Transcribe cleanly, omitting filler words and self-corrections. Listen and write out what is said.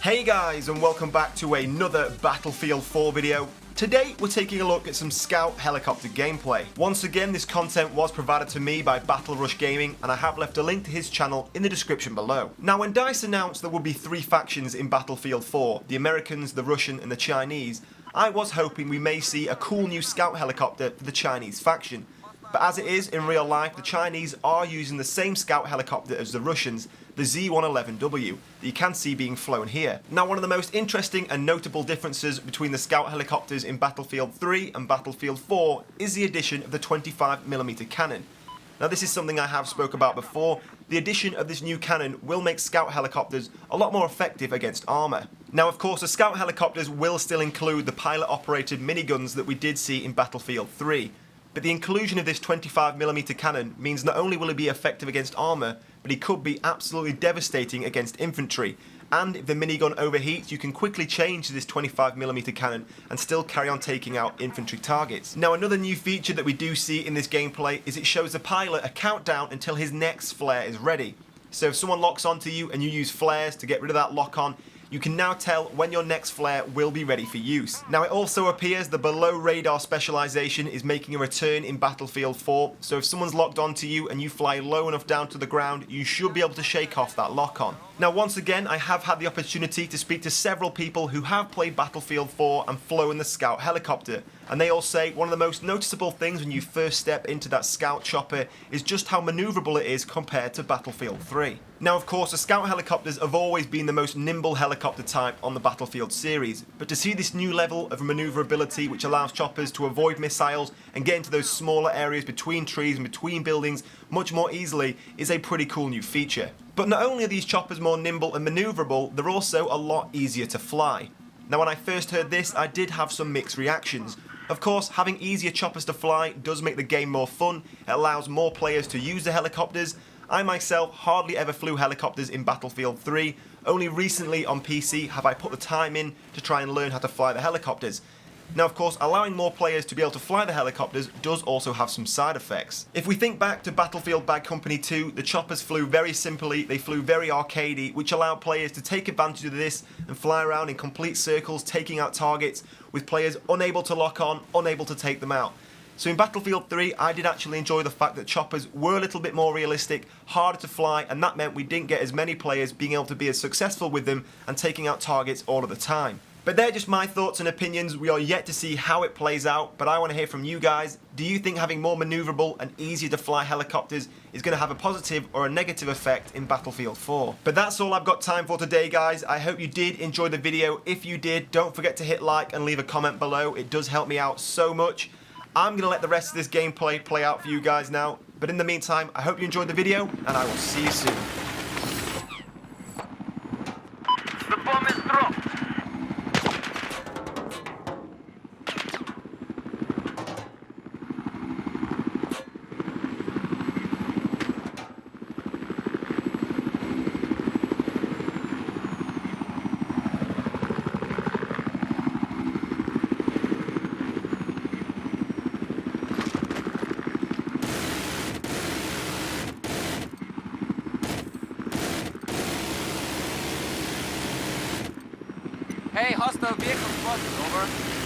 Hey guys, and welcome back to another Battlefield 4 video. Today we're taking a look at some Scout Helicopter gameplay. Once again, this content was provided to me by Battle Rush Gaming, and I have left a link to his channel in the description below. Now, when DICE announced there would be three factions in Battlefield 4, the Americans, the Russian and the Chinese, I was hoping we may see a cool new Scout Helicopter for the Chinese faction. But as it is in real life, the Chinese are using the same Scout Helicopter as the Russians, the Z-11W, that you can see being flown here. Now, one of the most interesting and notable differences between the Scout Helicopters in Battlefield 3 and Battlefield 4 is the addition of the 25mm cannon. Now, this is something I have spoke about before. The addition of this new cannon will make Scout Helicopters a lot more effective against armour. Now, of course, the Scout Helicopters will still include the pilot-operated miniguns that we did see in Battlefield 3. But the inclusion of this 25mm cannon means not only will it be effective against armour, but it could be absolutely devastating against infantry. And if the minigun overheats, you can quickly change to this 25mm cannon and still carry on taking out infantry targets. Now, another new feature that we do see in this gameplay is it shows the pilot a countdown until his next flare is ready. So if someone locks onto you and you use flares to get rid of that lock-on, you can now tell when your next flare will be ready for use. Now, it also appears the below radar specialization is making a return in Battlefield 4, so if someone's locked onto you and you fly low enough down to the ground, you should be able to shake off that lock-on. Now, once again, I have had the opportunity to speak to several people who have played Battlefield 4 and flown the Scout Helicopter, and they all say one of the most noticeable things when you first step into that Scout chopper is just how maneuverable it is compared to Battlefield 3. Now, of course, the Scout Helicopters have always been the most nimble helicopter type on the Battlefield series, but to see this new level of maneuverability which allows choppers to avoid missiles and get into those smaller areas between trees and between buildings much more easily is a pretty cool new feature. But not only are these choppers more nimble and maneuverable, they're also a lot easier to fly. Now, when I first heard this, I did have some mixed reactions. Of course, having easier choppers to fly does make the game more fun. It allows more players to use the helicopters. I myself hardly ever flew helicopters in Battlefield 3. Only recently on PC have I put the time in to try and learn how to fly the helicopters. Now, of course, allowing more players to be able to fly the helicopters does also have some side effects. If we think back to Battlefield Bad Company 2, the choppers flew very simply, they flew very arcadey, which allowed players to take advantage of this and fly around in complete circles, taking out targets, with players unable to lock on, unable to take them out. So in Battlefield 3, I did actually enjoy the fact that choppers were a little bit more realistic, harder to fly, and that meant we didn't get as many players being able to be as successful with them and taking out targets all of the time. But they're just my thoughts and opinions. We are yet to see how it plays out, but I want to hear from you guys. Do you think having more maneuverable and easier to fly helicopters is going to have a positive or a negative effect in Battlefield 4? But that's all I've got time for today, guys. I hope you did enjoy the video. If you did, don't forget to hit like and leave a comment below. It does help me out so much. I'm going to let the rest of this gameplay play out for you guys now. But in the meantime, I hope you enjoyed the video, and I will see you soon. The bomb is dropped. Hey, hostile vehicle spotted, over.